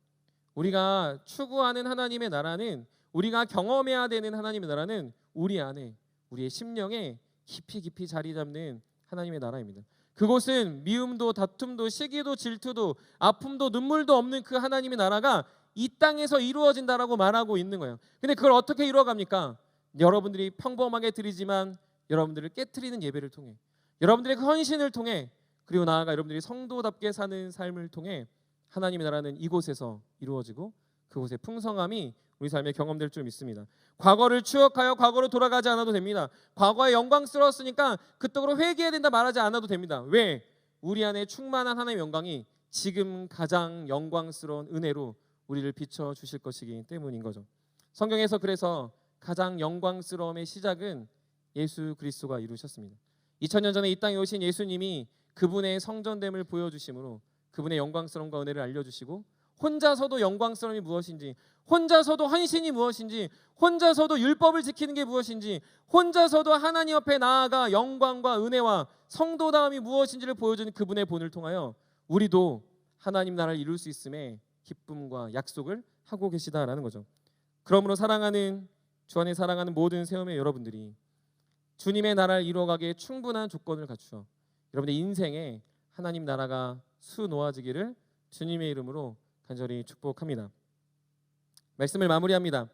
우리가 추구하는 하나님의 나라는, 우리가 경험해야 되는 하나님의 나라는 우리 안에, 우리의 심령에 깊이 깊이 자리 잡는 하나님의 나라입니다. 그곳은 미움도 다툼도 시기도 질투도 아픔도 눈물도 없는 그 하나님의 나라가 이 땅에서 이루어진다라고 말하고 있는 거예요. 근데 그걸 어떻게 이루어갑니까? 여러분들이 평범하게 드리지만 여러분들을 깨트리는 예배를 통해, 여러분들의 그 헌신을 통해, 그리고 나아가 여러분들이 성도답게 사는 삶을 통해 하나님의 나라는 이곳에서 이루어지고 그곳의 풍성함이 우리 삶에 경험될 줄 믿습니다. 과거를 추억하여 과거로 돌아가지 않아도 됩니다. 과거에 영광스러웠으니까 그쪽으로 회개해야 된다 말하지 않아도 됩니다. 왜? 우리 안에 충만한 하나님의 영광이 지금 가장 영광스러운 은혜로 우리를 비춰주실 것이기 때문인 거죠. 성경에서 그래서 가장 영광스러움의 시작은 예수 그리스도가 이루셨습니다. 2000년 전에 이 땅에 오신 예수님이 그분의 성전됨을 보여주심으로 그분의 영광스러움과 은혜를 알려주시고, 혼자서도 영광스러움이 무엇인지, 혼자서도 헌신이 무엇인지, 혼자서도 율법을 지키는 게 무엇인지, 혼자서도 하나님 앞에 나아가 영광과 은혜와 성도다움이 무엇인지를 보여주는 그분의 본을 통하여 우리도 하나님 나라를 이룰 수 있음에 기쁨과 약속을 하고 계시다라는 거죠. 그러므로 사랑하는, 주 안에 사랑하는 모든 세움의 여러분들이 주님의 나라를 이루어가기에 충분한 조건을 갖추어 여러분의 인생에 하나님 나라가 수놓아지기를 주님의 이름으로 간절히 축복합니다. 말씀을 마무리합니다.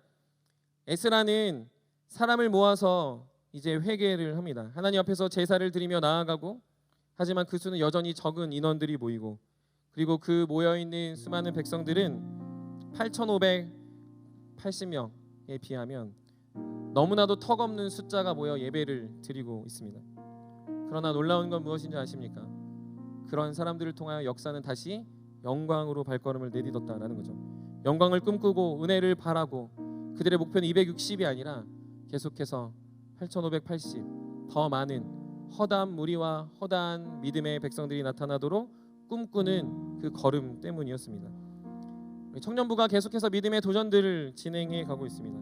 에스라는 사람을 모아서 이제 회개를 합니다. 하나님 앞에서 제사를 드리며 나아가고, 하지만 그 수는 여전히 적은 인원들이 모이고, 그리고 그 모여있는 수많은 백성들은 8,580명에 비하면 너무나도 턱없는 숫자가 모여 예배를 드리고 있습니다. 그러나 놀라운 건 무엇인지 아십니까? 그런 사람들을 통하여 역사는 다시 영광으로 발걸음을 내딛었다라는 거죠. 영광을 꿈꾸고 은혜를 바라고 그들의 목표는 260이 아니라 계속해서 8,580 더 많은 허다한 무리와 허다한 믿음의 백성들이 나타나도록 꿈꾸는 그 걸음 때문이었습니다. 청년부가 계속해서 믿음의 도전들을 진행해 가고 있습니다.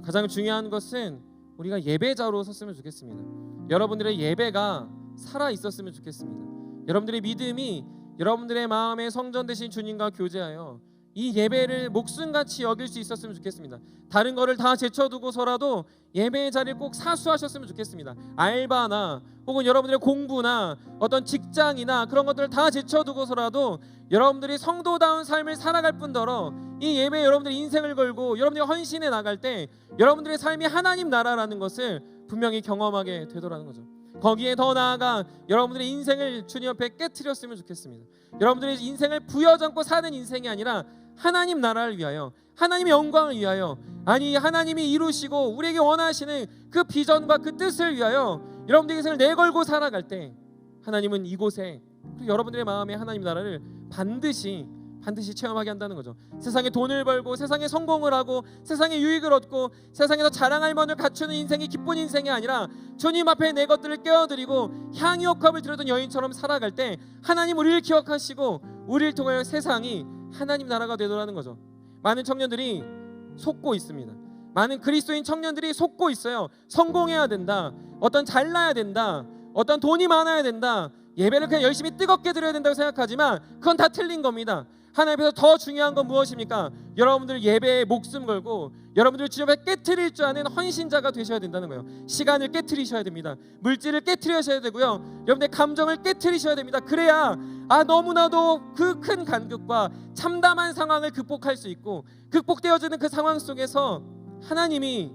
가장 중요한 것은 우리가 예배자로 섰으면 좋겠습니다. 여러분들의 예배가 살아 있었으면 좋겠습니다. 여러분들의 믿음이 여러분들의 마음에 성전 되신 주님과 교제하여 이 예배를 목숨같이 여길 수 있었으면 좋겠습니다. 다른 거를 다 제쳐두고서라도 예배의 자리를 꼭 사수하셨으면 좋겠습니다. 알바나 혹은 여러분들의 공부나 어떤 직장이나 그런 것들을 다 제쳐두고서라도 여러분들이 성도다운 삶을 살아갈 뿐더러 이 예배에 여러분들이 인생을 걸고 여러분들이 헌신해 나갈 때 여러분들의 삶이 하나님 나라라는 것을 분명히 경험하게 되더라는 거죠. 거기에 더 나아가 여러분들의 인생을 주님 앞에 깨트렸으면 좋겠습니다. 여러분들의 인생을 부여잡고 사는 인생이 아니라 하나님 나라를 위하여, 하나님의 영광을 위하여, 아니 하나님이 이루시고 우리에게 원하시는 그 비전과 그 뜻을 위하여 여러분들의 인생을 내걸고 살아갈 때 하나님은 이곳에 그리고 여러분들의 마음에 하나님 나라를 반드시 체험하게 한다는 거죠. 세상에 돈을 벌고 세상에 성공을 하고 세상에 유익을 얻고 세상에서 자랑할 만을 갖추는 인생이 기쁜 인생이 아니라 주님 앞에 내 것들을 깨어드리고 향유옥합을 들었던 여인처럼 살아갈 때 하나님 우리를 기억하시고 우리를 통하여 세상이 하나님 나라가 되더라는 거죠. 많은 청년들이 속고 있습니다. 많은 그리스도인 청년들이 속고 있어요. 성공해야 된다, 어떤 잘나야 된다, 어떤 돈이 많아야 된다, 예배를 그냥 열심히 뜨겁게 드려야 된다고 생각하지만 그건 다 틀린 겁니다. 하나님 앞에서 더 중요한 건 무엇입니까? 여러분들 예배에 목숨 걸고 여러분들 주님 앞에 깨트릴 줄 아는 헌신자가 되셔야 된다는 거예요. 시간을 깨트리셔야 됩니다. 물질을 깨트리셔야 되고요. 여러분의 감정을 깨트리셔야 됩니다. 그래야 너무나도 그 큰 간극과 참담한 상황을 극복할 수 있고 극복되어지는 그 상황 속에서 하나님이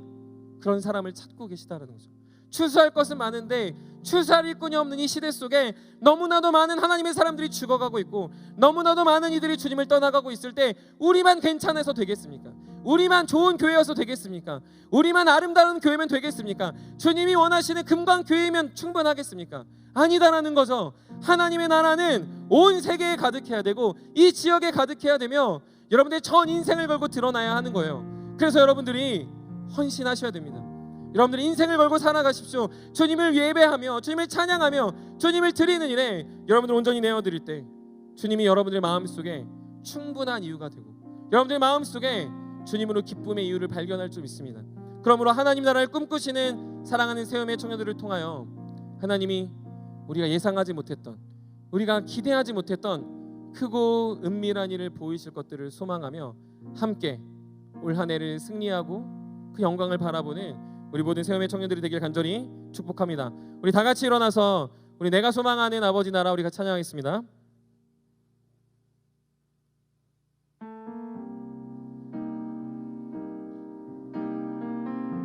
그런 사람을 찾고 계시다는 거죠. 추수할 것은 많은데 추수할 일꾼이 없는 이 시대 속에 너무나도 많은 하나님의 사람들이 죽어가고 있고 너무나도 많은 이들이 주님을 떠나가고 있을 때 우리만 괜찮아서 되겠습니까? 우리만 좋은 교회여서 되겠습니까? 우리만 아름다운 교회면 되겠습니까? 주님이 원하시는 금강 교회면 충분하겠습니까? 아니다라는 거죠. 하나님의 나라는 온 세계에 가득해야 되고 이 지역에 가득해야 되며 여러분들의 전 인생을 걸고 드러나야 하는 거예요. 그래서 여러분들이 헌신하셔야 됩니다. 여러분들 인생을 걸고 살아가십시오. 주님을 예배하며 주님을 찬양하며 주님을 드리는 일에 여러분들 온전히 내어드릴 때 주님이 여러분들의 마음속에 충분한 이유가 되고 여러분들의 마음속에 주님으로 기쁨의 이유를 발견할 줄 믿습니다. 그러므로 하나님 나라를 꿈꾸시는 사랑하는 새음의 청년들을 통하여 하나님이 우리가 예상하지 못했던, 우리가 기대하지 못했던 크고 은밀한 일을 보이실 것들을 소망하며 함께 올 한 해를 승리하고 그 영광을 바라보는 우리 모든 새음의 청년들이 되길 간절히 축복합니다. 우리 다 같이 일어나서 우리 내가 소망하는 아버지 나라 우리가 찬양하겠습니다.